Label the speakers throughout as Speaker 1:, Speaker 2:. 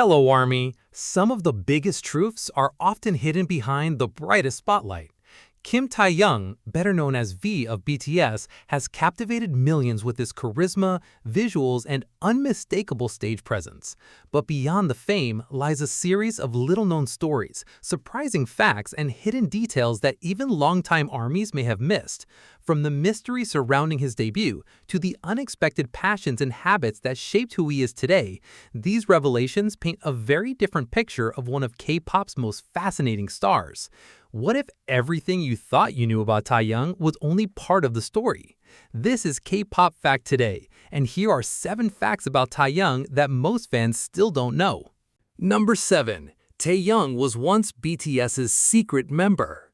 Speaker 1: Hello, Army! Some of the biggest truths are often hidden behind the brightest spotlight. Kim Taehyung, better known as V of BTS, has captivated millions with his charisma, visuals, and unmistakable stage presence. But beyond the fame lies a series of little-known stories, surprising facts, and hidden details that even longtime ARMYs may have missed. From the mystery surrounding his debut to the unexpected passions and habits that shaped who he is today, these revelations paint a very different picture of one of K-pop's most fascinating stars. What if everything you thought you knew about Taehyung was only part of the story? This is K-Pop Fact Today, and here are 7 facts about Taehyung that most fans still don't know. Number 7. Taehyung was once BTS's secret member.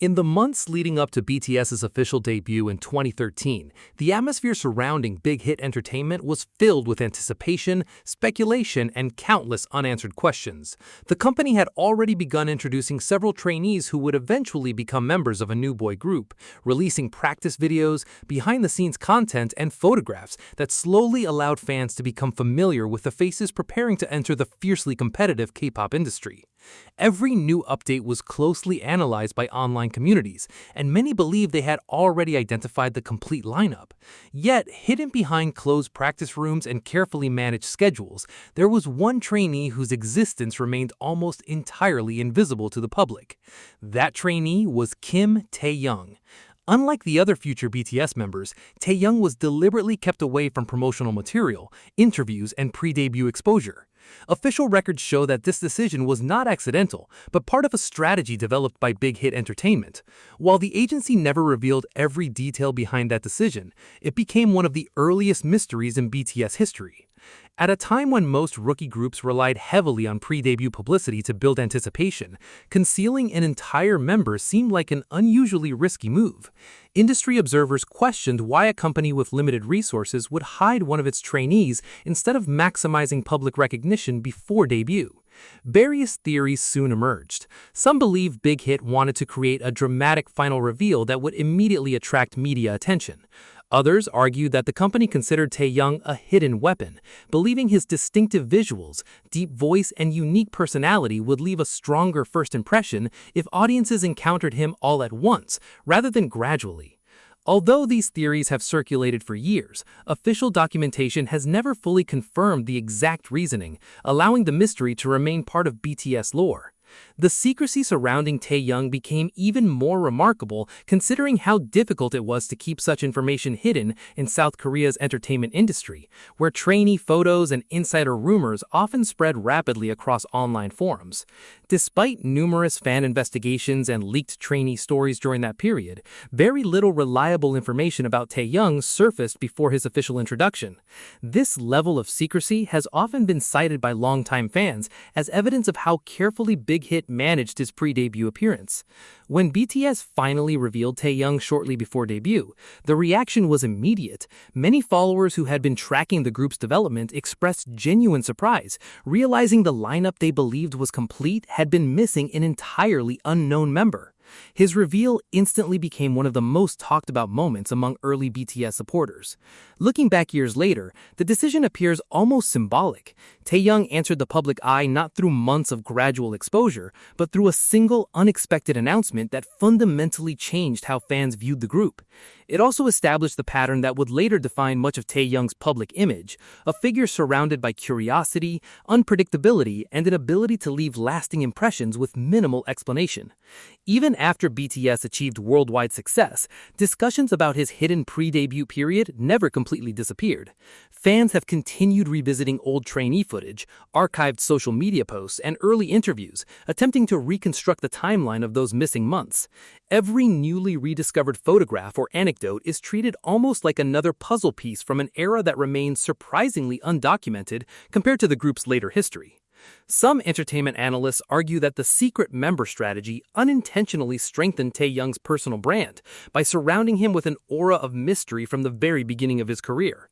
Speaker 1: In the months leading up to BTS's official debut in 2013, the atmosphere surrounding big hit entertainment was filled with anticipation, speculation, and countless unanswered questions. The company had already begun introducing several trainees who would eventually become members of a new boy group, releasing practice videos, behind-the-scenes content, and photographs that slowly allowed fans to become familiar with the faces preparing to enter the fiercely competitive K-pop industry. Every new update was closely analyzed by online communities, and many believed they had already identified the complete lineup. Yet, hidden behind closed practice rooms and carefully managed schedules, there was one trainee whose existence remained almost entirely invisible to the public. That trainee was Kim Taehyung. Unlike the other future BTS members, Taehyung was deliberately kept away from promotional material, interviews, and pre-debut exposure. Official records show that this decision was not accidental, but part of a strategy developed by Big Hit Entertainment. While the agency never revealed every detail behind that decision, it became one of the earliest mysteries in BTS history. At a time when most rookie groups relied heavily on pre-debut publicity to build anticipation, concealing an entire member seemed like an unusually risky move. Industry observers questioned why a company with limited resources would hide one of its trainees instead of maximizing public recognition before debut. Various theories soon emerged. Some believed Big Hit wanted to create a dramatic final reveal that would immediately attract media attention. Others argued that the company considered Taehyung a hidden weapon, believing his distinctive visuals, deep voice, and unique personality would leave a stronger first impression if audiences encountered him all at once, rather than gradually. Although these theories have circulated for years, official documentation has never fully confirmed the exact reasoning, allowing the mystery to remain part of BTS lore. The secrecy surrounding Taehyung became even more remarkable considering how difficult it was to keep such information hidden in South Korea's entertainment industry, where trainee photos and insider rumors often spread rapidly across online forums. Despite numerous fan investigations and leaked trainee stories during that period, very little reliable information about Taehyung surfaced before his official introduction. This level of secrecy has often been cited by longtime fans as evidence of how carefully Big Hit managed his pre-debut appearance. When BTS finally revealed Taehyung shortly before debut, the reaction was immediate. Many followers who had been tracking the group's development expressed genuine surprise, realizing the lineup they believed was complete had been missing an entirely unknown member. His reveal instantly became one of the most talked about moments among early BTS supporters. Looking back years later, the decision appears almost symbolic. Taehyung entered the public eye not through months of gradual exposure, but through a single, unexpected announcement that fundamentally changed how fans viewed the group. It also established the pattern that would later define much of Taehyung's public image, a figure surrounded by curiosity, unpredictability, and an ability to leave lasting impressions with minimal explanation. Even after BTS achieved worldwide success, discussions about his hidden pre-debut period never completely disappeared. Fans have continued revisiting old trainee footage, archived social media posts, and early interviews, attempting to reconstruct the timeline of those missing months. Every newly rediscovered photograph or anecdote is treated almost like another puzzle piece from an era that remains surprisingly undocumented compared to the group's later history. Some entertainment analysts argue that the secret member strategy unintentionally strengthened Taehyung's personal brand by surrounding him with an aura of mystery from the very beginning of his career.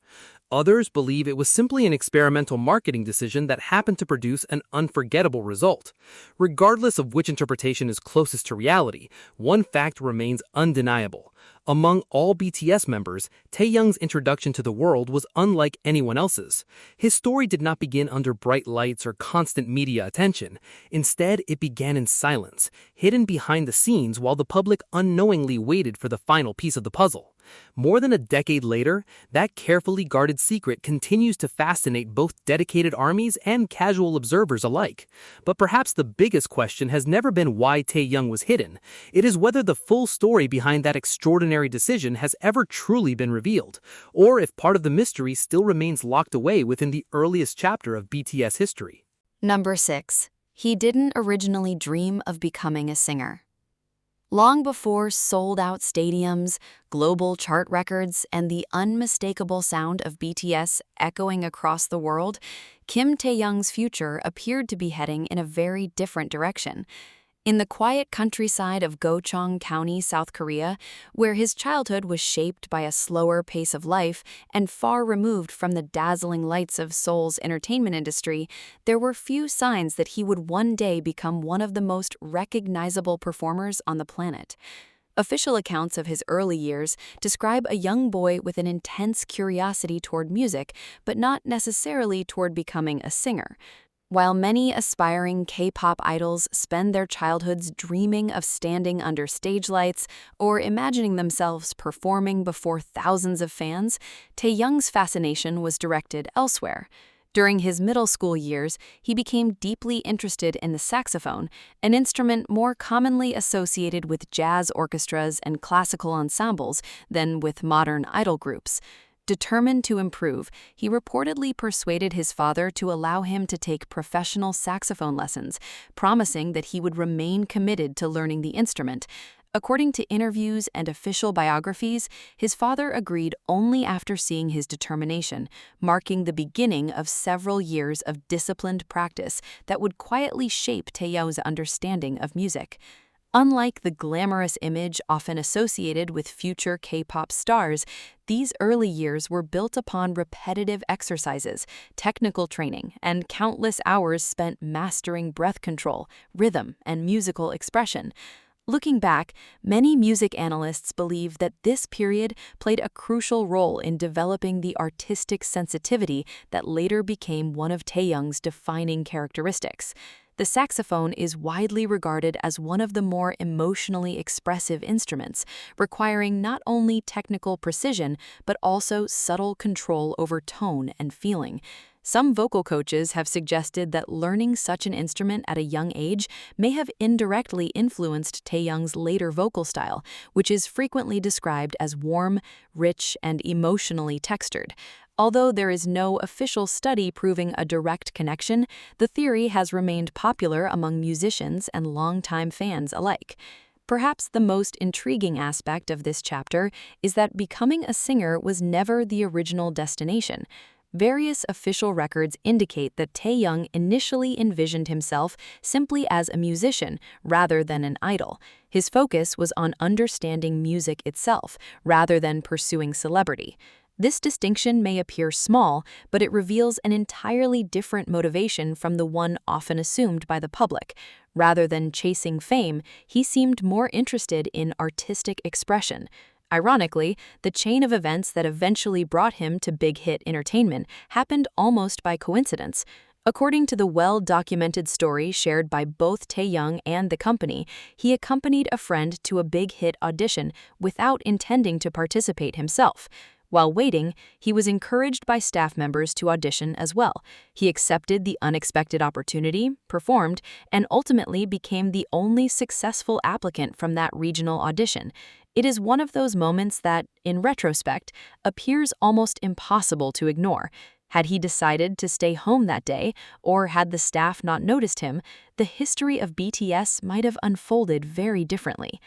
Speaker 2: Others believe it was simply an experimental marketing decision that happened to produce an unforgettable result. Regardless of which interpretation is closest to reality, one fact remains undeniable. Among all BTS members, Taehyung's introduction to the world was unlike anyone else's. His story did not begin under bright lights or constant media attention. Instead, it began in silence, hidden behind the scenes while the public unknowingly waited for the final piece of the puzzle. More than a decade later, that carefully guarded secret continues to fascinate both dedicated armies and casual observers alike. But perhaps the biggest question has never been why Taehyung was hidden. It is whether the full story behind that extraordinary decision has ever truly been revealed, or if part of the mystery still remains locked away within the earliest chapter of BTS history.
Speaker 3: Number 6. He didn't originally dream of becoming a singer. Long before sold-out stadiums, global chart records, and the unmistakable sound of BTS echoing across the world, Kim Taehyung's future appeared to be heading in a very different direction. In the quiet countryside of Gocheong County, South Korea, where his childhood was shaped by a slower pace of life and far removed from the dazzling lights of Seoul's entertainment industry, there were few signs that he would one day become one of the most recognizable performers on the planet. Official accounts of his early years describe a young boy with an intense curiosity toward music, but not necessarily toward becoming a singer. While many aspiring K-pop idols spend their childhoods dreaming of standing under stage lights or imagining themselves performing before thousands of fans, Taehyung's fascination was directed elsewhere. During his middle school years, he became deeply interested in the saxophone, an instrument more commonly associated with jazz orchestras and classical ensembles than with modern idol groups. Determined to improve, he reportedly persuaded his father to allow him to take professional saxophone lessons, promising that he would remain committed to learning the instrument. According to interviews and official biographies, his father agreed only after seeing his determination, marking the beginning of several years of disciplined practice that would quietly shape Taehyung's understanding of music. Unlike the glamorous image often associated with future K-pop stars, these early years were built upon repetitive exercises, technical training, and countless hours spent mastering breath control, rhythm, and musical expression. Looking back, many music analysts believe that this period played a crucial role in developing the artistic sensitivity that later became one of Taehyung's defining characteristics. The saxophone is widely regarded as one of the more emotionally expressive instruments, requiring not only technical precision but also subtle control over tone and feeling. Some vocal coaches have suggested that learning such an instrument at a young age may have indirectly influenced Taehyung's later vocal style, which is frequently described as warm, rich, and emotionally textured. Although there is no official study proving a direct connection, the theory has remained popular among musicians and longtime fans alike. Perhaps the most intriguing aspect of this chapter is that becoming a singer was never the original destination. Various official records indicate that Taehyung initially envisioned himself simply as a musician rather than an idol. His focus was on understanding music itself rather than pursuing celebrity. This distinction may appear small, but it reveals an entirely different motivation from the one often assumed by the public. Rather than chasing fame, he seemed more interested in artistic expression. Ironically, the chain of events that eventually brought him to big-hit entertainment happened almost by coincidence. According to the well-documented story shared by both Taehyung and the company, he accompanied a friend to a big-hit audition without intending to participate himself. While waiting, he was encouraged by staff members to audition as well. He accepted the unexpected opportunity, performed, and ultimately became the only successful applicant from that regional audition. It is one of those moments that, in retrospect, appears almost impossible to ignore. Had he decided to stay home that day, or had the staff not noticed him, the history of BTS might have unfolded very differently.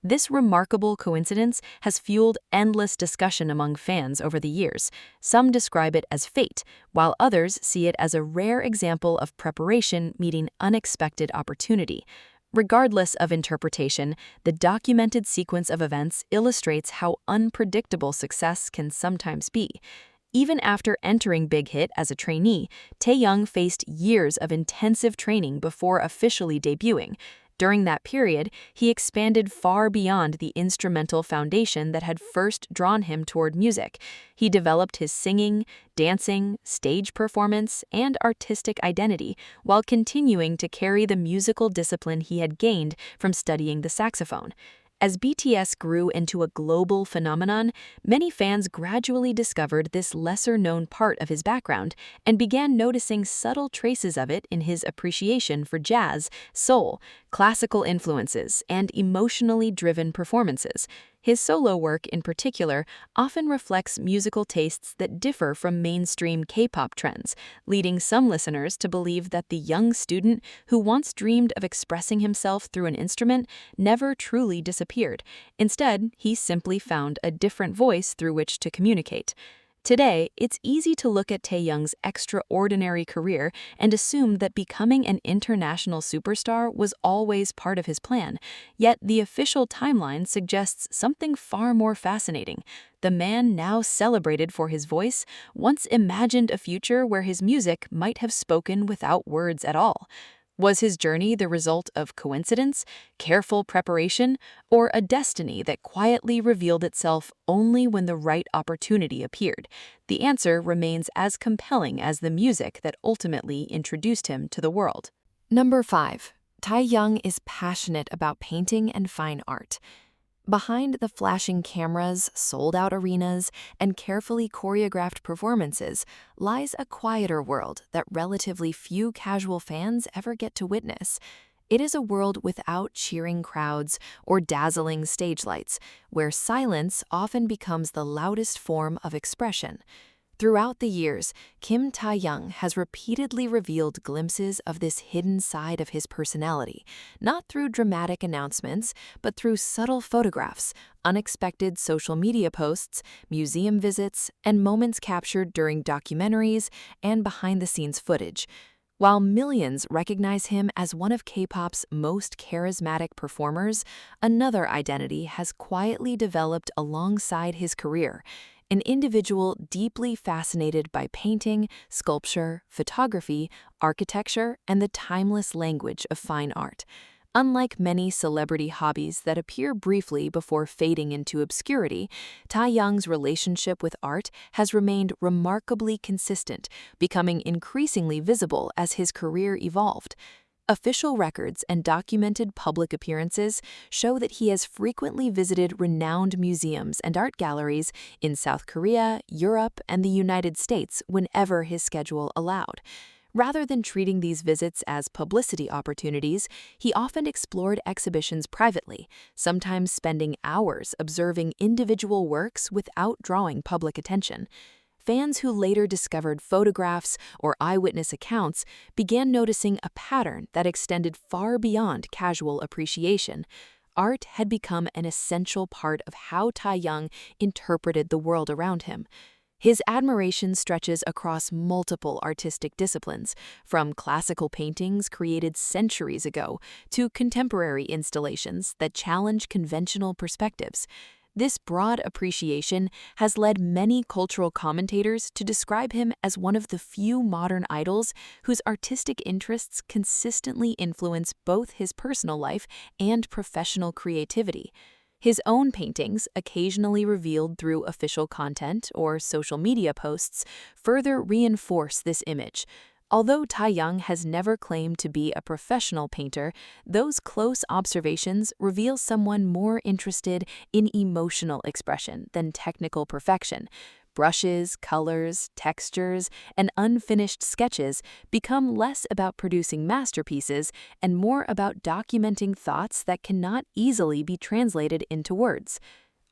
Speaker 3: This remarkable coincidence has fueled endless discussion among fans over the years. Some describe it as fate, while others see it as a rare example of preparation meeting unexpected opportunity. Regardless of interpretation, the documented sequence of events illustrates how unpredictable success can sometimes be. Even after entering Big Hit as a trainee, Taehyung faced years of intensive training before officially debuting. During that period, he expanded far beyond the instrumental foundation that had first drawn him toward music. He developed his singing, dancing, stage performance, and artistic identity while continuing to carry the musical discipline he had gained from studying the saxophone. As BTS grew into a global phenomenon, many fans gradually discovered this lesser-known part of his background and began noticing subtle traces of it in his appreciation for jazz, soul, classical influences, and emotionally driven performances. His solo work, in particular, often reflects musical tastes that differ from mainstream K-pop trends, leading some listeners to believe that the young student who once dreamed of expressing himself through an instrument never truly disappeared. Instead, he simply found a different voice through which to communicate. Today, it's easy to look at Taehyung's extraordinary career and assume that becoming an international superstar was always part of his plan. Yet the official timeline suggests something far more fascinating. The man now celebrated for his voice once imagined a future where his music might have spoken without words at all. Was his journey the result of coincidence, careful preparation, or a destiny that quietly revealed itself only when the right opportunity appeared? The answer remains as compelling as the music that ultimately introduced him to the world.
Speaker 4: Number 5. Taehyung is passionate about painting and fine art. Behind the flashing cameras, sold-out arenas, and carefully choreographed performances lies a quieter world that relatively few casual fans ever get to witness. It is a world without cheering crowds or dazzling stage lights, where silence often becomes the loudest form of expression. Throughout the years, Kim Taehyung has repeatedly revealed glimpses of this hidden side of his personality, not through dramatic announcements, but through subtle photographs, unexpected social media posts, museum visits, and moments captured during documentaries and behind-the-scenes footage. While millions recognize him as one of K-pop's most charismatic performers, another identity has quietly developed alongside his career. An individual deeply fascinated by painting, sculpture, photography, architecture, and the timeless language of fine art. Unlike many celebrity hobbies that appear briefly before fading into obscurity, Taehyung's relationship with art has remained remarkably consistent, becoming increasingly visible as his career evolved. Official records and documented public appearances show that he has frequently visited renowned museums and art galleries in South Korea, Europe, and the United States whenever his schedule allowed. Rather than treating these visits as publicity opportunities, he often explored exhibitions privately, sometimes spending hours observing individual works without drawing public attention. Fans who later discovered photographs or eyewitness accounts began noticing a pattern that extended far beyond casual appreciation. Art had become an essential part of how Taehyung interpreted the world around him. His admiration stretches across multiple artistic disciplines, from classical paintings created centuries ago to contemporary installations that challenge conventional perspectives. This broad appreciation has led many cultural commentators to describe him as one of the few modern idols whose artistic interests consistently influence both his personal life and professional creativity. His own paintings, occasionally revealed through official content or social media posts, further reinforce this image. Although Taehyung has never claimed to be a professional painter, those close observations reveal someone more interested in emotional expression than technical perfection. Brushes, colors, textures, and unfinished sketches become less about producing masterpieces and more about documenting thoughts that cannot easily be translated into words.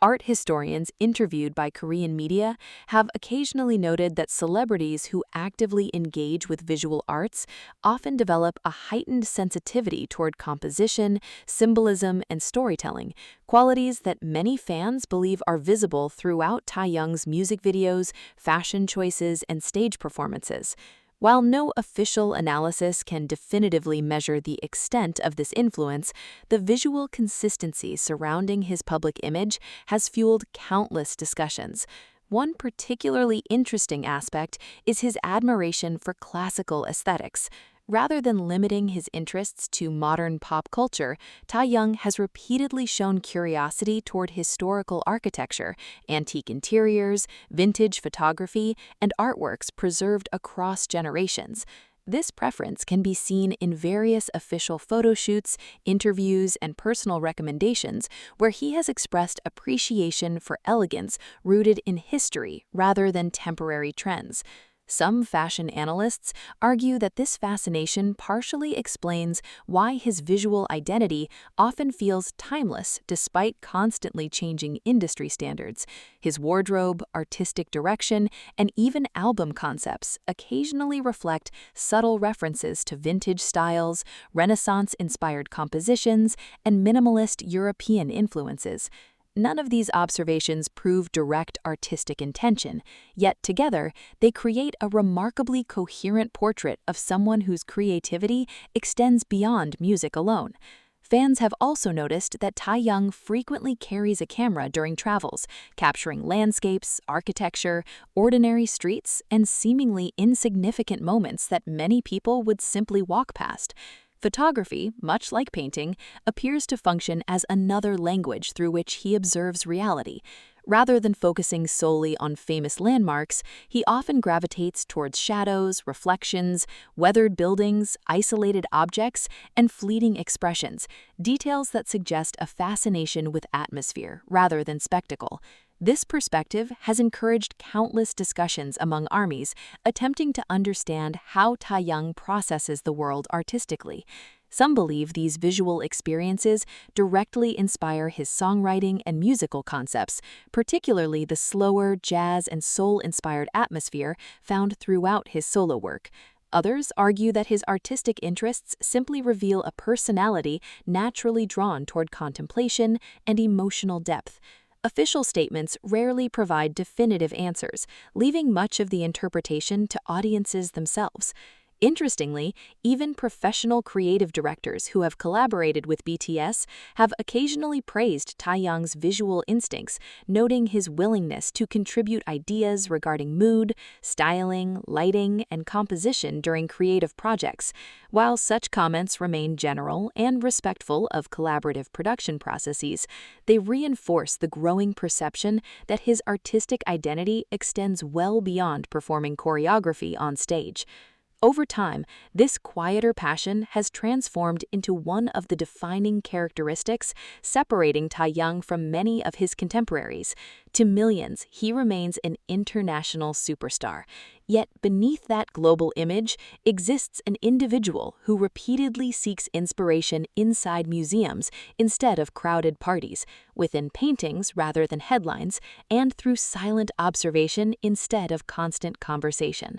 Speaker 4: Art historians interviewed by Korean media have occasionally noted that celebrities who actively engage with visual arts often develop a heightened sensitivity toward composition, symbolism, and storytelling, qualities that many fans believe are visible throughout Taehyung's music videos, fashion choices, and stage performances. While no official analysis can definitively measure the extent of this influence, the visual consistency surrounding his public image has fueled countless discussions. One particularly interesting aspect is his admiration for classical aesthetics. Rather than limiting his interests to modern pop culture, Taehyung has repeatedly shown curiosity toward historical architecture, antique interiors, vintage photography, and artworks preserved across generations. This preference can be seen in various official photo shoots, interviews, and personal recommendations where he has expressed appreciation for elegance rooted in history rather than temporary trends. Some fashion analysts argue that this fascination partially explains why his visual identity often feels timeless despite constantly changing industry standards. His wardrobe, artistic direction, and even album concepts occasionally reflect subtle references to vintage styles, Renaissance-inspired compositions, and minimalist European influences. None of these observations prove direct artistic intention, yet together they create a remarkably coherent portrait of someone whose creativity extends beyond music alone. Fans have also noticed that Taehyung frequently carries a camera during travels, capturing landscapes, architecture, ordinary streets, and seemingly insignificant moments that many people would simply walk past. Photography, much like painting, appears to function as another language through which he observes reality. Rather than focusing solely on famous landmarks, he often gravitates towards shadows, reflections, weathered buildings, isolated objects, and fleeting expressions, details that suggest a fascination with atmosphere rather than spectacle. This perspective has encouraged countless discussions among armies attempting to understand how Taehyung processes the world artistically. Some believe these visual experiences directly inspire his songwriting and musical concepts, particularly the slower jazz and soul-inspired atmosphere found throughout his solo work. Others argue that his artistic interests simply reveal a personality naturally drawn toward contemplation and emotional depth. Official statements rarely provide definitive answers, leaving much of the interpretation to audiences themselves. Interestingly, even professional creative directors who have collaborated with BTS have occasionally praised Taehyung's visual instincts, noting his willingness to contribute ideas regarding mood, styling, lighting, and composition during creative projects. While such comments remain general and respectful of collaborative production processes, they reinforce the growing perception that his artistic identity extends well beyond performing choreography on stage. Over time, this quieter passion has transformed into one of the defining characteristics separating Taehyung from many of his contemporaries. To millions, he remains an international superstar. Yet beneath that global image exists an individual who repeatedly seeks inspiration inside museums instead of crowded parties, within paintings rather than headlines, and through silent observation instead of constant conversation.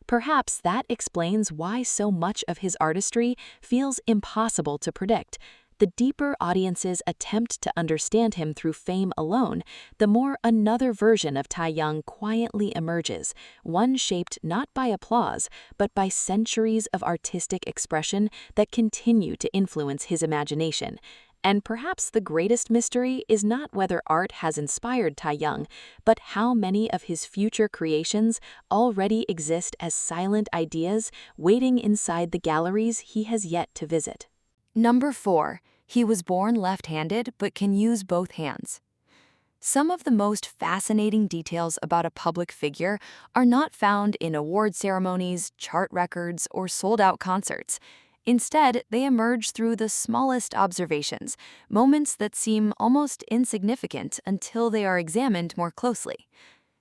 Speaker 4: Perhaps that explains why so much of his artistry feels impossible to predict. The deeper audiences attempt to understand him through fame alone, the more another version of Taehyung quietly emerges, one shaped not by applause, but by centuries of artistic expression that continue to influence his imagination. And perhaps the greatest mystery is not whether art has inspired Taehyung, but how many of his future creations already exist as silent ideas waiting inside the galleries he has yet to visit.
Speaker 3: Number 4. He was born left-handed but can use both hands. Some of the most fascinating details about a public figure are not found in award ceremonies, chart records, or sold-out concerts. Instead, they emerge through the smallest observations, moments that seem almost insignificant until they are examined more closely.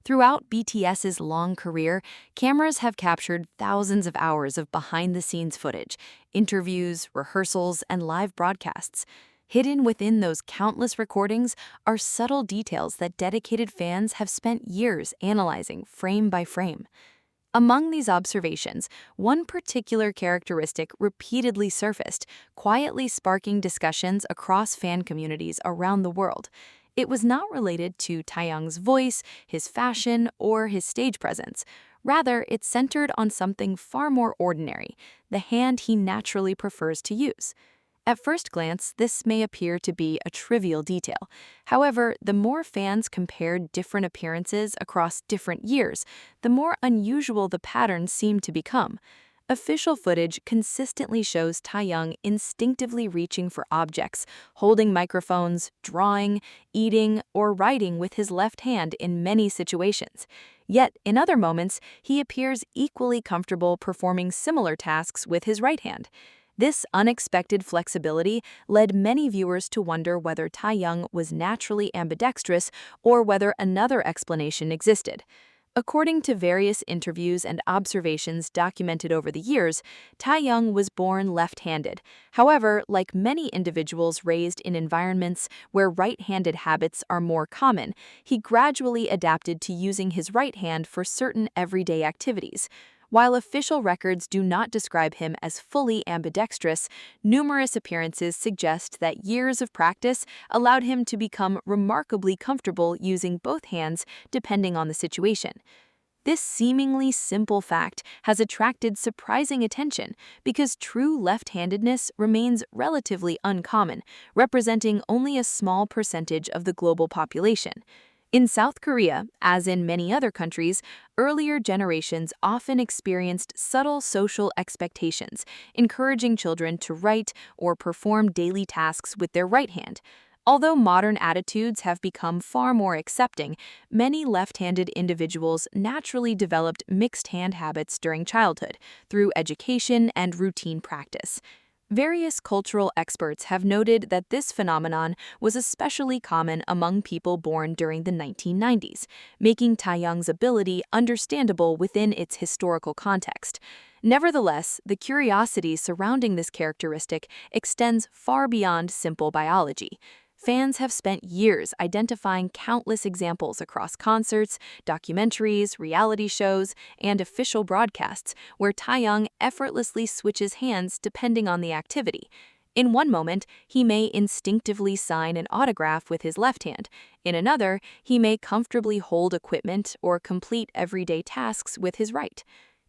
Speaker 3: Throughout BTS's long career, cameras have captured thousands of hours of behind-the-scenes footage, interviews, rehearsals, and live broadcasts. Hidden within those countless recordings are subtle details that dedicated fans have spent years analyzing frame by frame. Among these observations, one particular characteristic repeatedly surfaced, quietly sparking discussions across fan communities around the world. It was not related to Taehyung's voice, his fashion, or his stage presence. Rather, it centered on something far more ordinary, the hand he naturally prefers to use.
Speaker 4: At first glance, this may appear to be a trivial detail. However, the more fans compared different appearances across different years, the more unusual the patterns seemed to become. Official footage consistently shows Taehyung instinctively reaching for objects, holding microphones, drawing, eating, or writing with his left hand in many situations. Yet, in other moments, he appears equally comfortable performing similar tasks with his right hand. This unexpected flexibility led many viewers to wonder whether Taehyung was naturally ambidextrous or whether another explanation existed. According to various interviews and observations documented over the years, Taehyung was born left-handed. However, like many individuals raised in environments where right-handed habits are more common, he gradually adapted to using his right hand for certain everyday activities. While official records do not describe him as fully ambidextrous, numerous appearances suggest that years of practice allowed him to become remarkably comfortable using both hands depending on the situation. This seemingly simple fact has attracted surprising attention because true left-handedness remains relatively uncommon, representing only a small percentage of the global population. In South Korea, as in many other countries, earlier generations often experienced subtle social expectations, encouraging children to write or perform daily tasks with their right hand. Although modern attitudes have become far more accepting, many left-handed individuals naturally developed mixed hand habits during childhood through education and routine practice. Various cultural experts have noted that this phenomenon was especially common among people born during the 1990s, making Taehyung's ability understandable within its historical context. Nevertheless, the curiosity surrounding this characteristic extends far beyond simple biology. Fans have spent years identifying countless examples across concerts, documentaries, reality shows, and official broadcasts where Taehyung effortlessly switches hands depending on the activity. In one moment, he may instinctively sign an autograph with his left hand. In another, he may comfortably hold equipment or complete everyday tasks with his right.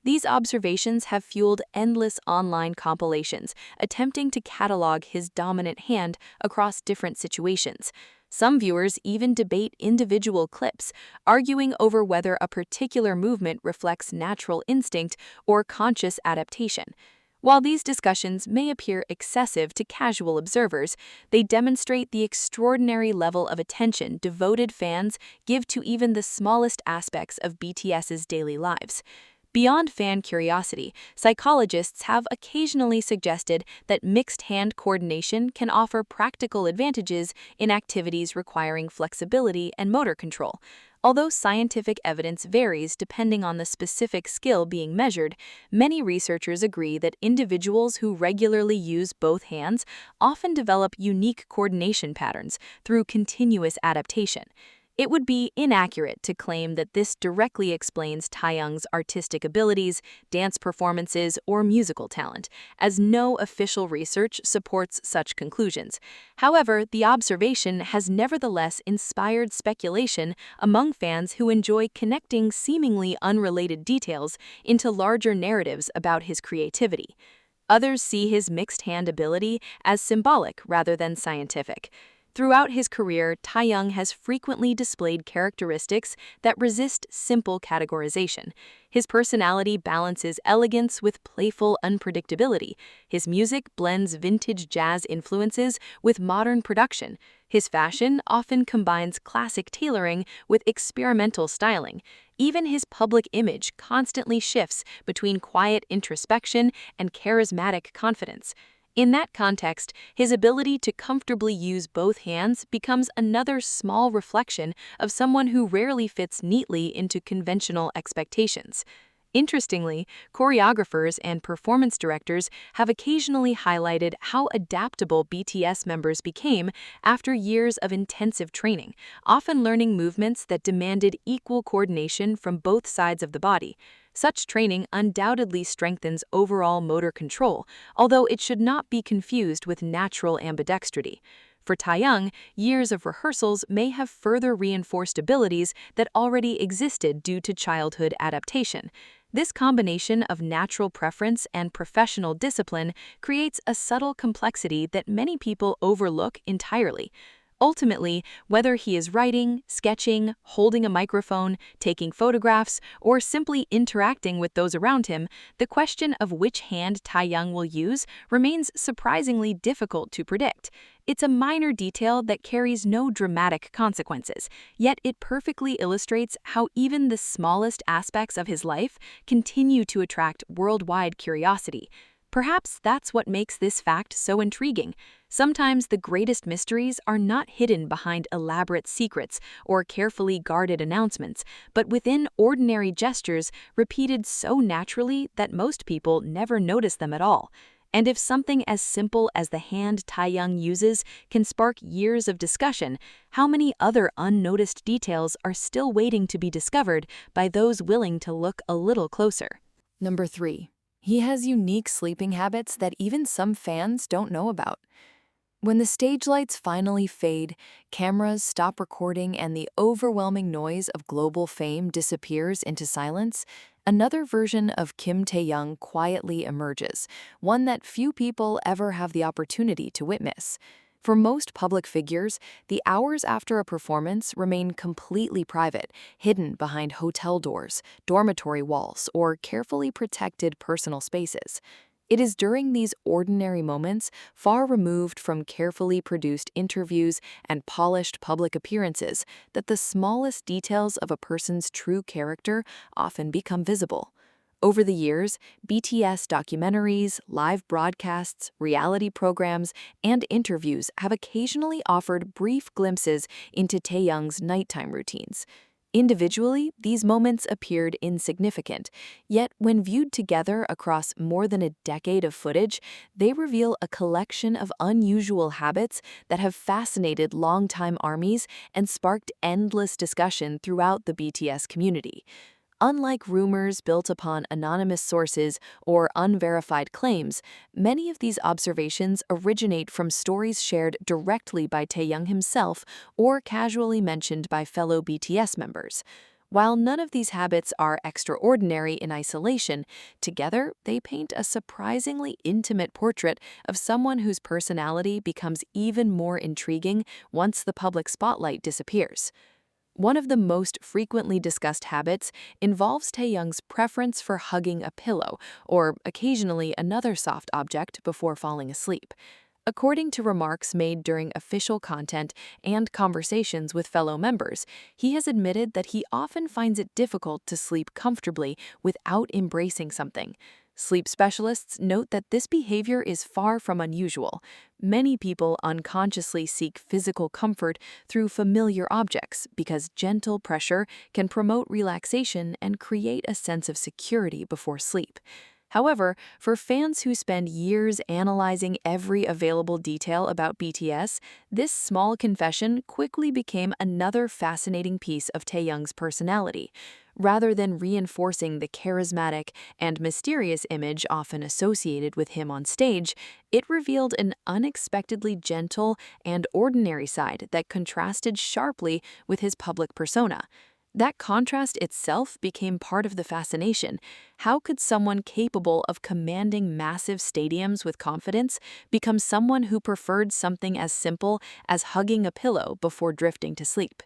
Speaker 4: These observations have fueled endless online compilations, attempting to catalog his dominant hand across different situations. Some viewers even debate individual clips, arguing over whether a particular movement reflects natural instinct or conscious adaptation. While these discussions may appear excessive to casual observers, they demonstrate the extraordinary level of attention devoted fans give to even the smallest aspects of BTS's daily lives. Beyond fan curiosity, psychologists have occasionally suggested that mixed hand coordination can offer practical advantages in activities requiring flexibility and motor control. Although scientific evidence varies depending on the specific skill being measured, many researchers agree that individuals who regularly use both hands often develop unique coordination patterns through continuous adaptation. It would be inaccurate to claim that this directly explains Taehyung's artistic abilities, dance performances, or musical talent, as no official research supports such conclusions. However, the observation has nevertheless inspired speculation among fans who enjoy connecting seemingly unrelated details into larger narratives about his creativity. Others see his mixed hand ability as symbolic rather than scientific. Throughout his career, Taehyung has frequently displayed characteristics that resist simple categorization. His personality balances elegance with playful unpredictability. His music blends vintage jazz influences with modern production. His fashion often combines classic tailoring with experimental styling. Even his public image constantly shifts between quiet introspection and charismatic confidence. In that context, his ability to comfortably use both hands becomes another small reflection of someone who rarely fits neatly into conventional expectations. Interestingly, choreographers and performance directors have occasionally highlighted how adaptable BTS members became after years of intensive training, often learning movements that demanded equal coordination from both sides of the body. Such training undoubtedly strengthens overall motor control, although it should not be confused with natural ambidextrity. For Taehyung, years of rehearsals may have further reinforced abilities that already existed due to childhood adaptation. This combination of natural preference and professional discipline creates a subtle complexity that many people overlook entirely. Ultimately, whether he is writing, sketching, holding a microphone, taking photographs, or simply interacting with those around him, the question of which hand Taehyung will use remains surprisingly difficult to predict. It's a minor detail that carries no dramatic consequences, yet it perfectly illustrates how even the smallest aspects of his life continue to attract worldwide curiosity. Perhaps that's what makes this fact so intriguing. Sometimes the greatest mysteries are not hidden behind elaborate secrets or carefully guarded announcements, but within ordinary gestures repeated so naturally that most people never notice them at all. And if something as simple as the hand Taehyung uses can spark years of discussion, how many other unnoticed details are still waiting to be discovered by those willing to look a little closer?
Speaker 3: Number 3. He has unique sleeping habits that even some fans don't know about. When the stage lights finally fade, cameras stop recording, and the overwhelming noise of global fame disappears into silence, another version of Kim Taehyung quietly emerges, one that few people ever have the opportunity to witness. For most public figures, the hours after a performance remain completely private, hidden behind hotel doors, dormitory walls, or carefully protected personal spaces. It is during these ordinary moments, far removed from carefully produced interviews and polished public appearances, that the smallest details of a person's true character often become visible. Over the years, BTS documentaries, live broadcasts, reality programs, and interviews have occasionally offered brief glimpses into Taehyung's nighttime routines. Individually, these moments appeared insignificant, yet when viewed together across more than a decade of footage, they reveal a collection of unusual habits that have fascinated longtime armies and sparked endless discussion throughout the BTS community. Unlike rumors built upon anonymous sources or unverified claims, many of these observations originate from stories shared directly by Taehyung himself or casually mentioned by fellow BTS members. While none of these habits are extraordinary in isolation, together they paint a surprisingly intimate portrait of someone whose personality becomes even more intriguing once the public spotlight disappears. One of the most frequently discussed habits involves Taehyung's preference for hugging a pillow or occasionally another soft object before falling asleep. According to remarks made during official content and conversations with fellow members, he has admitted that he often finds it difficult to sleep comfortably without embracing something. Sleep specialists note that this behavior is far from unusual. Many people unconsciously seek physical comfort through familiar objects because gentle pressure can promote relaxation and create a sense of security before sleep. However, for fans who spend years analyzing every available detail about BTS, this small confession quickly became another fascinating piece of Taehyung's personality. Rather than reinforcing the charismatic and mysterious image often associated with him on stage, it revealed an unexpectedly gentle and ordinary side that contrasted sharply with his public persona. That contrast itself became part of the fascination. How could someone capable of commanding massive stadiums with confidence become someone who preferred something as simple as hugging a pillow before drifting to sleep?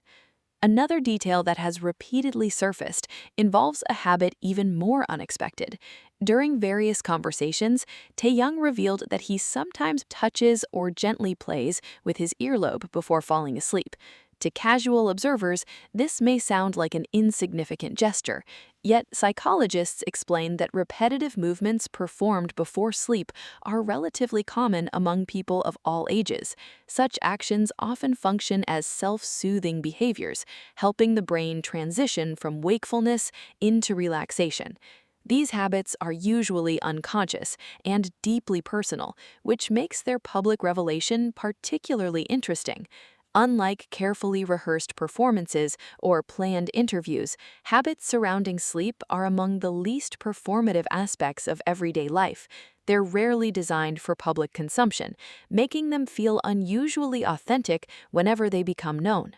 Speaker 3: Another detail that has repeatedly surfaced involves a habit even more unexpected. During various conversations, Taehyung revealed that he sometimes touches or gently plays with his earlobe before falling asleep. To casual observers, this may sound like an insignificant gesture, yet psychologists explain that repetitive movements performed before sleep are relatively common among people of all ages. Such actions often function as self-soothing behaviors, helping the brain transition from wakefulness into relaxation. These habits are usually unconscious and deeply personal, which makes their public revelation particularly interesting. Unlike carefully rehearsed performances or planned interviews, habits surrounding sleep are among the least performative aspects of everyday life. They're rarely designed for public consumption, making them feel unusually authentic whenever they become known.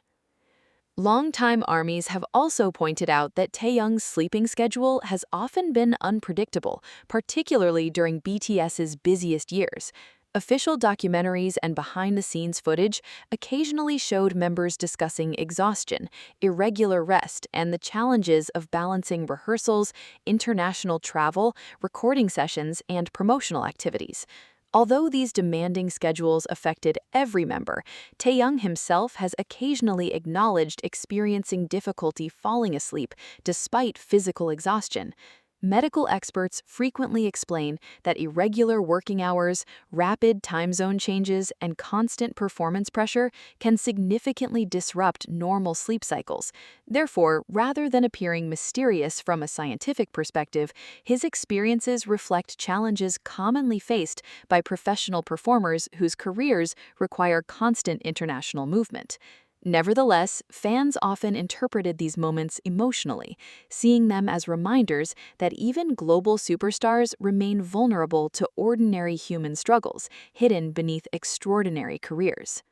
Speaker 4: Longtime ARMYs have also pointed out that Taehyung's sleeping schedule has often been unpredictable, particularly during BTS's busiest years. Official documentaries and behind-the-scenes footage occasionally showed members discussing exhaustion, irregular rest, and the challenges of balancing rehearsals, international travel, recording sessions, and promotional activities. Although these demanding schedules affected every member, Taehyung himself has occasionally acknowledged experiencing difficulty falling asleep despite physical exhaustion. Medical experts frequently explain that irregular working hours, rapid time zone changes, and constant performance pressure can significantly disrupt normal sleep cycles. Therefore, rather than appearing mysterious from a scientific perspective, his experiences reflect challenges commonly faced by professional performers whose careers require constant international movement. Nevertheless, fans often interpreted these moments emotionally, seeing them as reminders that even global superstars remain vulnerable to ordinary human struggles hidden beneath extraordinary careers.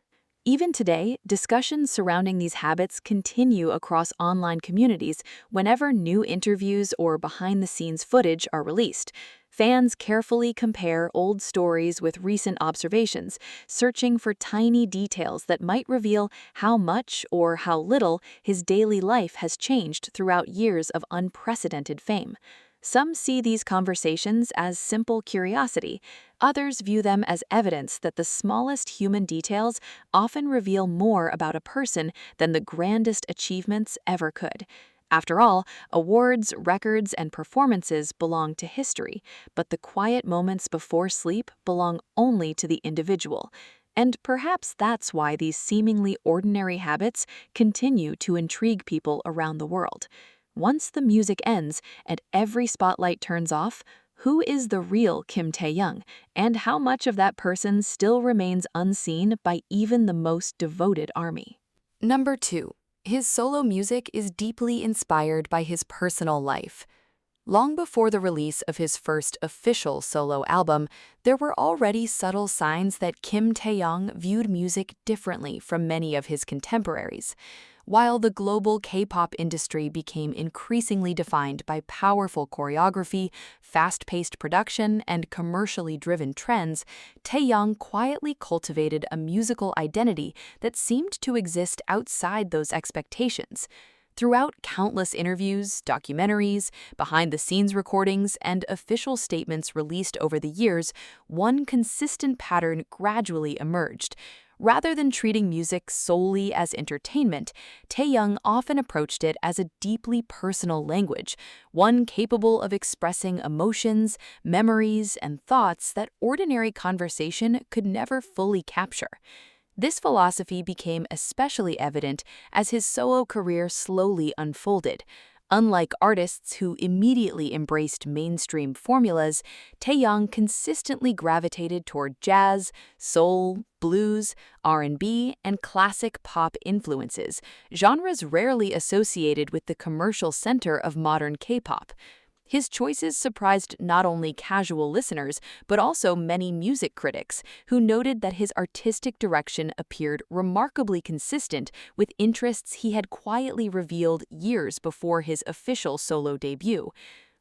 Speaker 4: Even today, discussions surrounding these habits continue across online communities whenever new interviews or behind-the-scenes footage are released. Fans carefully compare old stories with recent observations, searching for tiny details that might reveal how much or how little his daily life has changed throughout years of unprecedented fame. Some see these conversations as simple curiosity. Others view them as evidence that the smallest human details often reveal more about a person than the grandest achievements ever could. After all, awards, records, and performances belong to history, but the quiet moments before sleep belong only to the individual. And perhaps that's why these seemingly ordinary habits continue to intrigue people around the world. Once the music ends and every spotlight turns off, who is the real Kim Taehyung, and how much of that person still remains unseen by even the most devoted ARMY?
Speaker 3: Number 2. His solo music is deeply inspired by his personal life. Long before the release of his first official solo album, there were already subtle signs that Kim Taehyung viewed music differently from many of his contemporaries. While the global K-pop industry became increasingly defined by powerful choreography, fast-paced production, and commercially driven trends, Taehyung quietly cultivated a musical identity that seemed to exist outside those expectations. Throughout countless interviews, documentaries, behind-the-scenes recordings, and official statements released over the years, one consistent pattern gradually emerged. Rather than treating music solely as entertainment, Taehyung often approached it as a deeply personal language, one capable of expressing emotions, memories, and thoughts that ordinary conversation could never fully capture. This philosophy became especially evident as his solo career slowly unfolded. Unlike artists who immediately embraced mainstream formulas, Taehyung consistently gravitated toward jazz, soul, blues, R&B, and classic pop influences, genres rarely associated with the commercial center of modern K-pop. His choices surprised not only casual listeners, but also many music critics, who noted that his artistic direction appeared remarkably consistent with interests he had quietly revealed years before his official solo debut.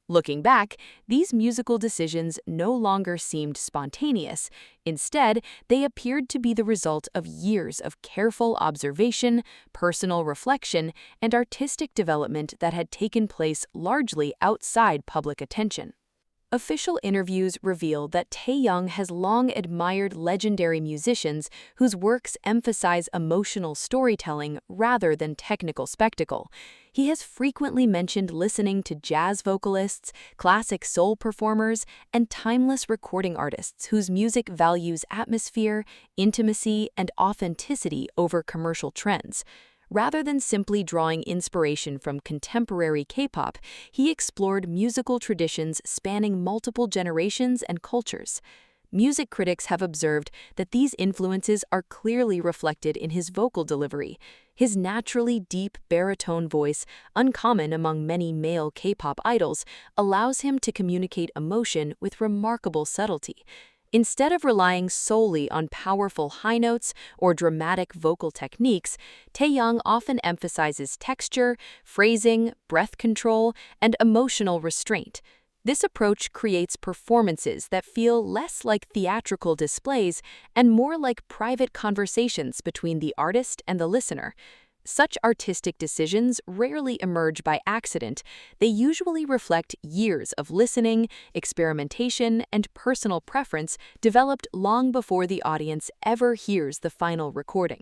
Speaker 3: Looking back, these musical decisions no longer seemed spontaneous. Instead, they appeared to be the result of years of careful observation, personal reflection, and artistic development that had taken place largely outside public attention. Official interviews reveal that Taehyung has long admired legendary musicians whose works emphasize emotional storytelling rather than technical spectacle. He has frequently mentioned listening to jazz vocalists, classic soul performers, and timeless recording artists whose music values atmosphere, intimacy, and authenticity over commercial trends. Rather than simply drawing inspiration from contemporary K-pop, he explored musical traditions spanning multiple generations and cultures. Music critics have observed that these influences are clearly reflected in his vocal delivery. His naturally deep baritone voice, uncommon among many male K-pop idols, allows him to communicate emotion with remarkable subtlety.
Speaker 4: Instead of relying solely on powerful high notes or dramatic vocal techniques, Taehyung often emphasizes texture, phrasing, breath control, and emotional restraint. This approach creates performances that feel less like theatrical displays and more like private conversations between the artist and the listener. Such artistic decisions rarely emerge by accident. They usually reflect years of listening, experimentation, and personal preference developed long before the audience ever hears the final recording.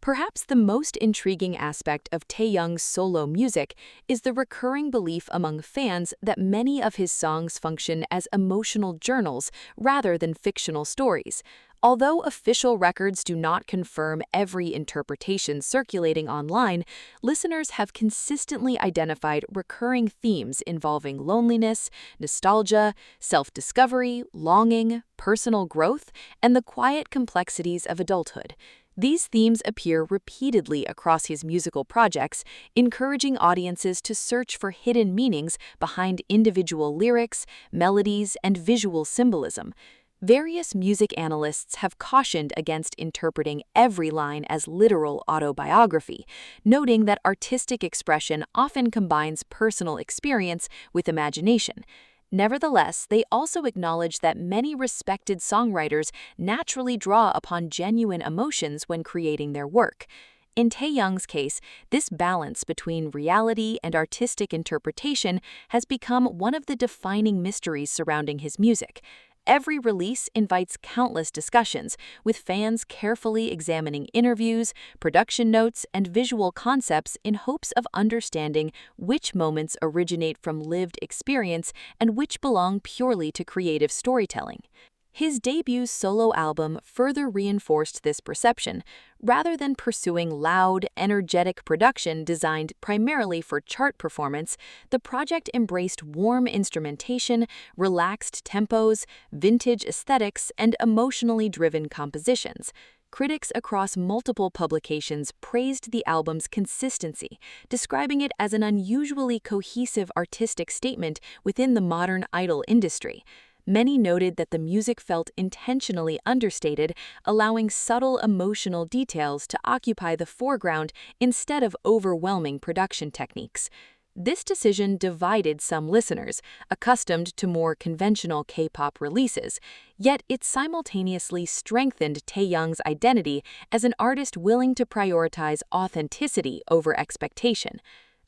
Speaker 4: Perhaps the most intriguing aspect of Taehyung's solo music is the recurring belief among fans that many of his songs function as emotional journals rather than fictional stories. Although official records do not confirm every interpretation circulating online, listeners have consistently identified recurring themes involving loneliness, nostalgia, self-discovery, longing, personal growth, and the quiet complexities of adulthood. These themes appear repeatedly across his musical projects, encouraging audiences to search for hidden meanings behind individual lyrics, melodies, and visual symbolism. Various music analysts have cautioned against interpreting every line as literal autobiography, noting that artistic expression often combines personal experience with imagination. Nevertheless, they also acknowledge that many respected songwriters naturally draw upon genuine emotions when creating their work. In Taehyung's case, this balance between reality and artistic interpretation has become one of the defining mysteries surrounding his music. Every release invites countless discussions, with fans carefully examining interviews, production notes, and visual concepts in hopes of understanding which moments originate from lived experience and which belong purely to creative storytelling. His debut solo album further reinforced this perception. Rather than pursuing loud, energetic production designed primarily for chart performance, the project embraced warm instrumentation, relaxed tempos, vintage aesthetics, and emotionally driven compositions. Critics across multiple publications praised the album's consistency, describing it as an unusually cohesive artistic statement within the modern idol industry. Many noted that the music felt intentionally understated, allowing subtle emotional details to occupy the foreground instead of overwhelming production techniques. This decision divided some listeners, accustomed to more conventional K-pop releases, yet it simultaneously strengthened Taehyung's identity as an artist willing to prioritize authenticity over expectation.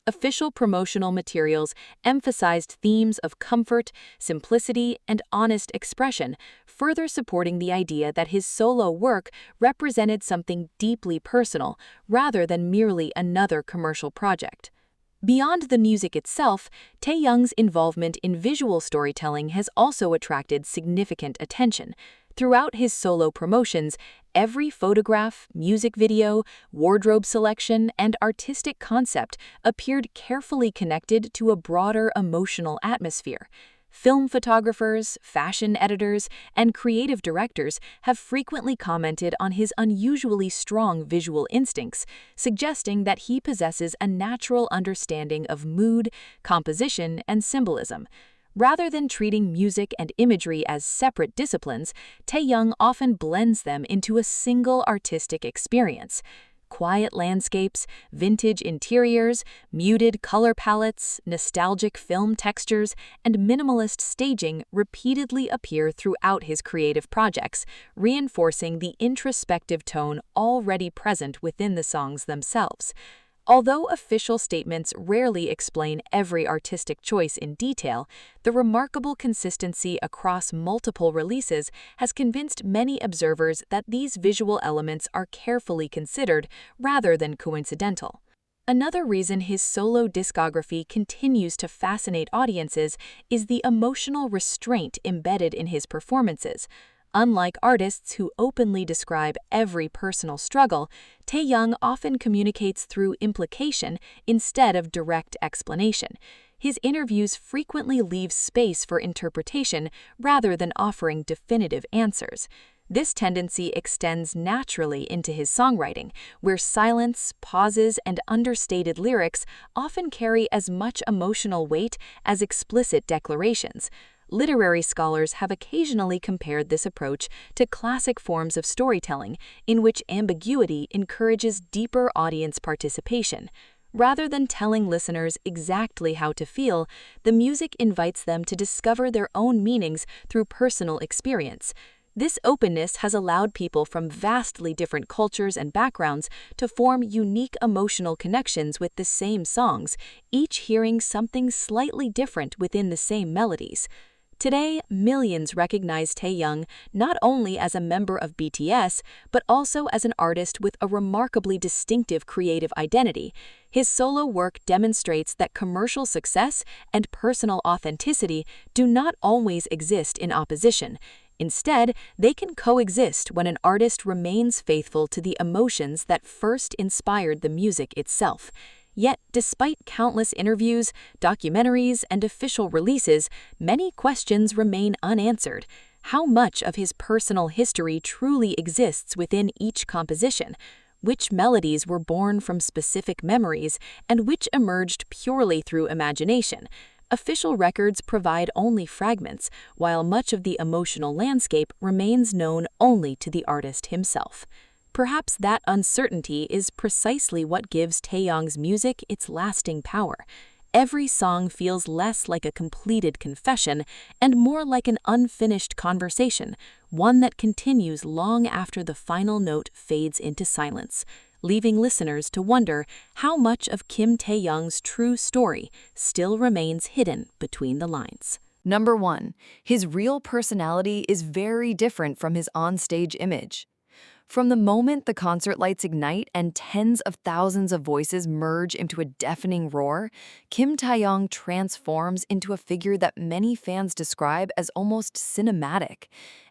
Speaker 4: Official promotional materials emphasized themes of comfort, simplicity, and honest expression, further supporting the idea that his solo work represented something deeply personal rather than merely another commercial project. Beyond the music itself, Taehyung's involvement in visual storytelling has also attracted significant attention. Throughout his solo promotions, every photograph, music video, wardrobe selection, and artistic concept appeared carefully connected to a broader emotional atmosphere. Film photographers, fashion editors, and creative directors have frequently commented on his unusually strong visual instincts, suggesting that he possesses a natural understanding of mood, composition, and symbolism. Rather than treating music and imagery as separate disciplines, Taehyung often blends them into a single artistic experience. Quiet landscapes, vintage interiors, muted color palettes, nostalgic film textures, and minimalist staging repeatedly appear throughout his creative projects, reinforcing the introspective tone already present within the songs themselves. Although official statements rarely explain every artistic choice in detail, the remarkable consistency across multiple releases has convinced many observers that these visual elements are carefully considered rather than coincidental. Another reason his solo discography continues to fascinate audiences is the emotional restraint embedded in his performances. Unlike artists who openly describe every personal struggle, Taehyung often communicates through implication instead of direct explanation. His interviews frequently leave space for interpretation rather than offering definitive answers. This tendency extends naturally into his songwriting, where silence, pauses, and understated lyrics often carry as much emotional weight as explicit declarations. Literary scholars have occasionally compared this approach to classic forms of storytelling, in which ambiguity encourages deeper audience participation. Rather than telling listeners exactly how to feel, the music invites them to discover their own meanings through personal experience. This openness has allowed people from vastly different cultures and backgrounds to form unique emotional connections with the same songs, each hearing something slightly different within the same melodies. Today, millions recognize Taehyung not only as a member of BTS, but also as an artist with a remarkably distinctive creative identity. His solo work demonstrates that commercial success and personal authenticity do not always exist in opposition. Instead, they can coexist when an artist remains faithful to the emotions that first inspired the music itself. Yet, despite countless interviews, documentaries, and official releases, many questions remain unanswered. How much of his personal history truly exists within each composition? Which melodies were born from specific memories, and which emerged purely through imagination? Official records provide only fragments, while much of the emotional landscape remains known only to the artist himself. Perhaps that uncertainty is precisely what gives Taehyung's music its lasting power. Every song feels less like a completed confession and more like an unfinished conversation, one that continues long after the final note fades into silence, leaving listeners to wonder how much of Kim Taehyung's true story still remains hidden between the lines.
Speaker 3: Number 1. His real personality is very different from his onstage image. From the moment the concert lights ignite and tens of thousands of voices merge into a deafening roar, Kim Taehyung transforms into a figure that many fans describe as almost cinematic.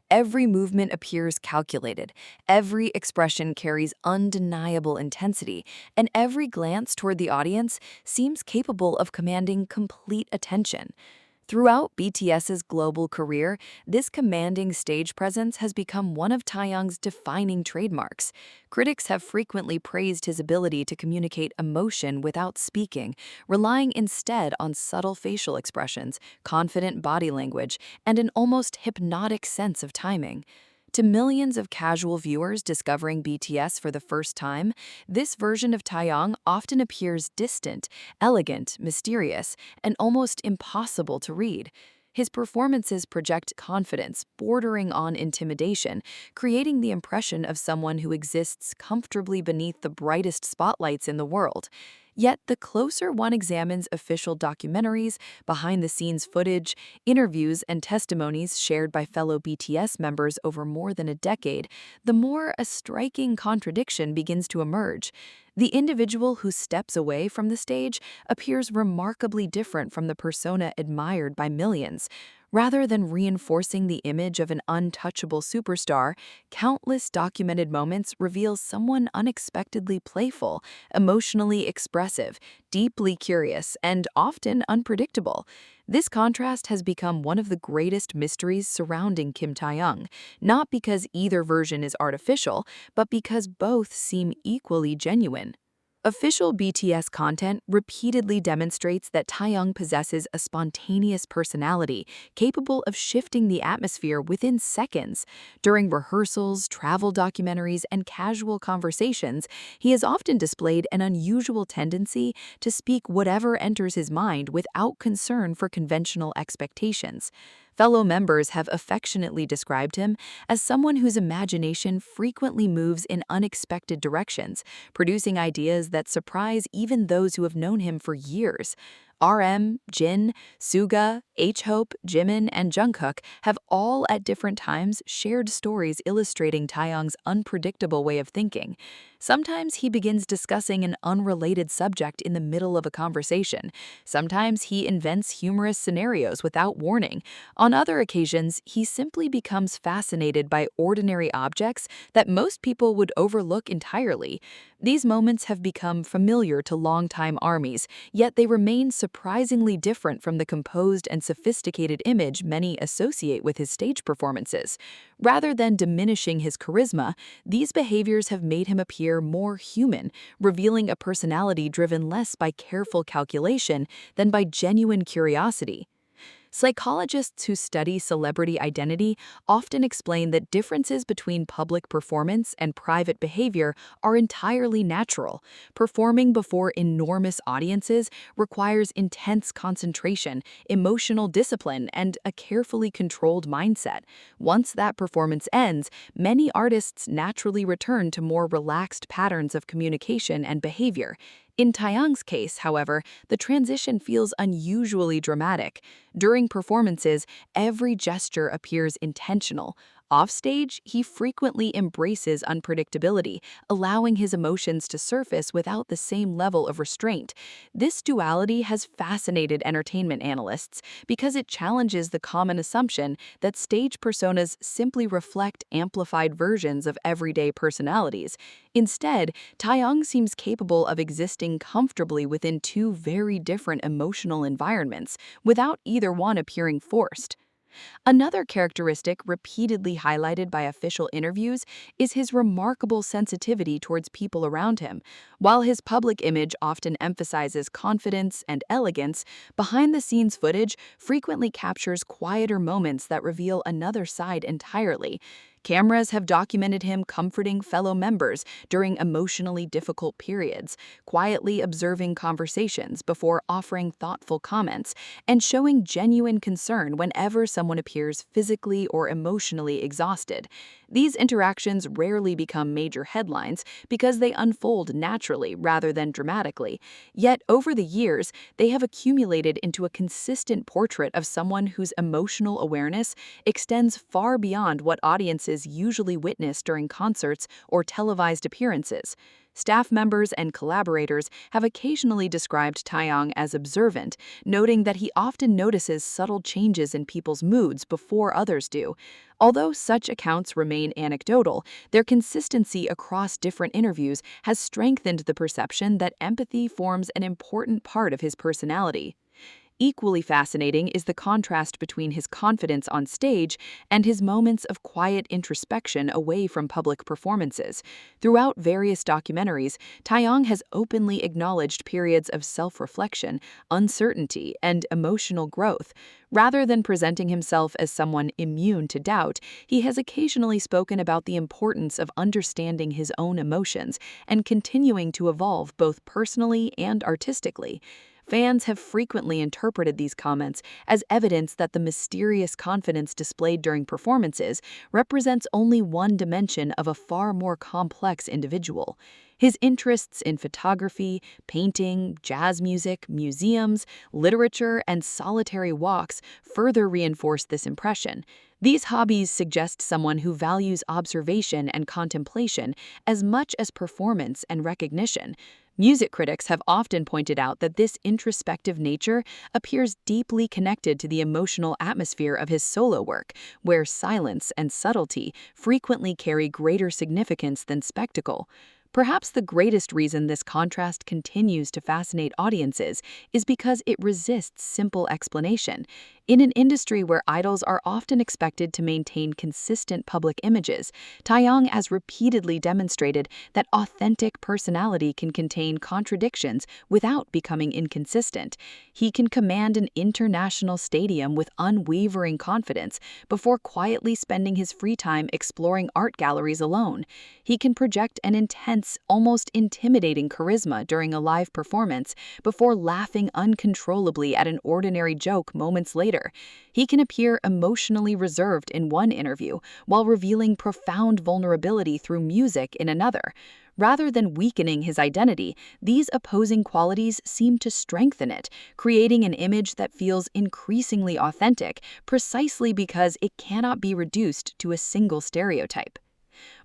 Speaker 3: Every movement appears calculated, every expression carries undeniable intensity, and every glance toward the audience seems capable of commanding complete attention. Throughout BTS's global career, this commanding stage presence has become one of Taehyung's defining trademarks. Critics have frequently praised his ability to communicate emotion without speaking, relying instead on subtle facial expressions, confident body language, and an almost hypnotic sense of timing. To millions of casual viewers discovering BTS for the first time, this version of Taehyung often appears distant, elegant, mysterious, and almost impossible to read. His performances project confidence, bordering on intimidation, creating the impression of someone who exists comfortably beneath the brightest spotlights in the world. Yet, the closer one examines official documentaries, behind-the-scenes footage, interviews, and testimonies shared by fellow BTS members over more than a decade, the more a striking contradiction begins to emerge. The individual who steps away from the stage appears remarkably different from the persona admired by millions. Rather than reinforcing the image of an untouchable superstar, countless documented moments reveal someone unexpectedly playful, emotionally expressive, deeply curious, and often unpredictable. This contrast has become one of the greatest mysteries surrounding Kim Taehyung, not because either version is artificial, but because both seem equally genuine. Official BTS content repeatedly demonstrates that Taehyung possesses a spontaneous personality capable of shifting the atmosphere within seconds. During rehearsals, travel documentaries, and casual conversations, he has often displayed an unusual tendency to speak whatever enters his mind without concern for conventional expectations. Fellow members have affectionately described him as someone whose imagination frequently moves in unexpected directions, producing ideas that surprise even those who have known him for years. RM, Jin, Suga, Jhope, Jimin, and Jungkook have all at different times shared stories illustrating Taehyung's unpredictable way of thinking. Sometimes he begins discussing an unrelated subject in the middle of a conversation. Sometimes he invents humorous scenarios without warning. On other occasions, he simply becomes fascinated by ordinary objects that most people would overlook entirely. These moments have become familiar to longtime armies, yet they remain surprisingly different from the composed and sophisticated image many associate with his stage performances. Rather than diminishing his charisma, these behaviors have made him appear more human, revealing a personality driven less by careful calculation than by genuine curiosity.
Speaker 4: Psychologists who study celebrity identity often explain that differences between public performance and private behavior are entirely natural. Performing before enormous audiences requires intense concentration, emotional discipline, and a carefully controlled mindset. Once that performance ends, many artists naturally return to more relaxed patterns of communication and behavior. In Taehyung's case, however, the transition feels unusually dramatic. During performances, every gesture appears intentional. Offstage, he frequently embraces unpredictability, allowing his emotions to surface without the same level of restraint. This duality has fascinated entertainment analysts because it challenges the common assumption that stage personas simply reflect amplified versions of everyday personalities. Instead, Taehyung seems capable of existing comfortably within two very different emotional environments, without either one appearing forced. Another characteristic repeatedly highlighted by official interviews is his remarkable sensitivity towards people around him. While his public image often emphasizes confidence and elegance, behind-the-scenes footage frequently captures quieter moments that reveal another side entirely. Cameras have documented him comforting fellow members during emotionally difficult periods, quietly observing conversations before offering thoughtful comments, and showing genuine concern whenever someone appears physically or emotionally exhausted. These interactions rarely become major headlines because they unfold naturally rather than dramatically. Yet, over the years, they have accumulated into a consistent portrait of someone whose emotional awareness extends far beyond what audiences usually witness during concerts or televised appearances. Staff members and collaborators have occasionally described Taehyung as observant, noting that he often notices subtle changes in people's moods before others do. Although such accounts remain anecdotal, their consistency across different interviews has strengthened the perception that empathy forms an important part of his personality. Equally fascinating is the contrast between his confidence on stage and his moments of quiet introspection away from public performances. Throughout various documentaries, Taehyung has openly acknowledged periods of self-reflection, uncertainty, and emotional growth. Rather than presenting himself as someone immune to doubt, he has occasionally spoken about the importance of understanding his own emotions and continuing to evolve both personally and artistically. Fans have frequently interpreted these comments as evidence that the mysterious confidence displayed during performances represents only one dimension of a far more complex individual. His interests in photography, painting, jazz music, museums, literature, and solitary walks further reinforce this impression. These hobbies suggest someone who values observation and contemplation as much as performance and recognition. Music critics have often pointed out that this introspective nature appears deeply connected to the emotional atmosphere of his solo work, where silence and subtlety frequently carry greater significance than spectacle. Perhaps the greatest reason this contrast continues to fascinate audiences is because it resists simple explanation. In an industry where idols are often expected to maintain consistent public images, Taehyung has repeatedly demonstrated that authentic personality can contain contradictions without becoming inconsistent. He can command an international stadium with unwavering confidence before quietly spending his free time exploring art galleries alone. He can project an intense, almost intimidating charisma during a live performance before laughing uncontrollably at an ordinary joke moments later. He can appear emotionally reserved in one interview while revealing profound vulnerability through music in another. Rather than weakening his identity, these opposing qualities seem to strengthen it, creating an image that feels increasingly authentic precisely because it cannot be reduced to a single stereotype.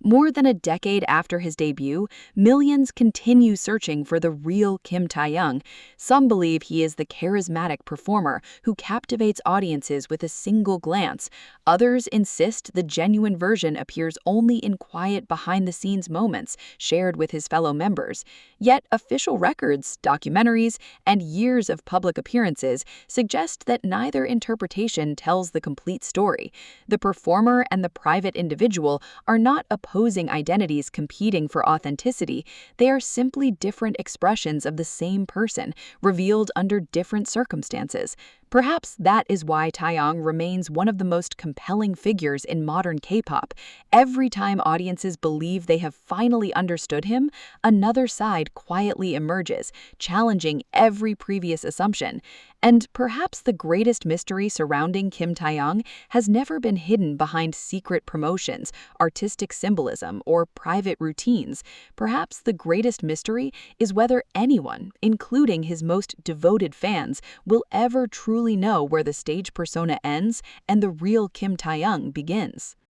Speaker 4: More than a decade after his debut, millions continue searching for the real Kim Taehyung. Some believe he is the charismatic performer who captivates audiences with a single glance. Others insist the genuine version appears only in quiet behind-the-scenes moments shared with his fellow members. Yet official records, documentaries, and years of public appearances suggest that neither interpretation tells the complete story. The performer and the private individual are not opposing identities competing for authenticity. They are simply different expressions of the same person, revealed under different circumstances.
Speaker 5: Perhaps that is why Taehyung remains one of the most compelling figures in modern K-pop. Every time audiences believe they have finally understood him, another side quietly emerges, challenging every previous assumption. And perhaps the greatest mystery surrounding Kim Taehyung has never been hidden behind secret promotions, artistic symbolism, or private routines. Perhaps the greatest mystery is whether anyone, including his most devoted fans, will ever truly know where the stage persona ends and the real Kim Taehyung begins.